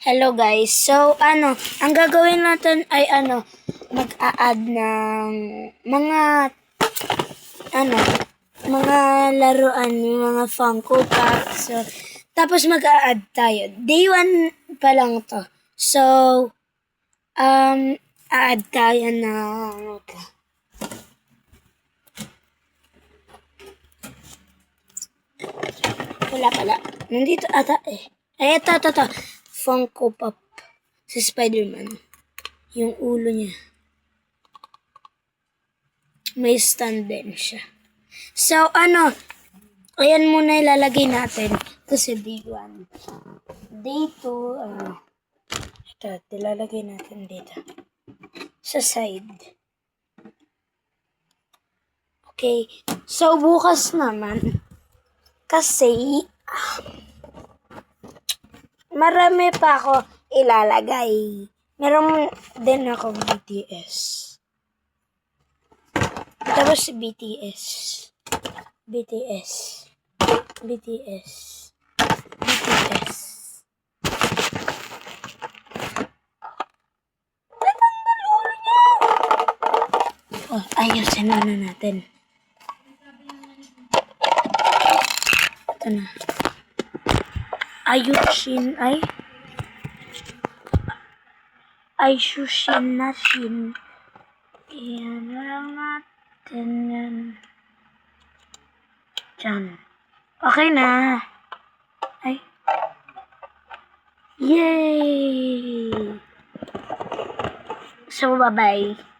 Hello guys. So, ang gagawin natin ay mag-a-add ng ano, mga laruan, yung mga Funko Pop. So, tapos mag-a-add tayo. Day 1 pa lang to. So, a-add tayo ng wala pala. Nandito ata eh. Ay, ito. Funko Pop. Si Spider-Man. Yung ulo niya. May stand din siya. So, ayan muna ilalagay natin. Ito si Day 1. Day 2, ito, ilalagay natin dito. Sa side. Okay. So, bukas naman, kasi, marami pa ako ilalagay. Meron din ako BTS. Tapos BTS. Oh, ayusin muna natin. Ito na. Ayusin na shin. Iyan lang natin yan. Diyan. Okay na. Ay. Yay! So, bye-bye.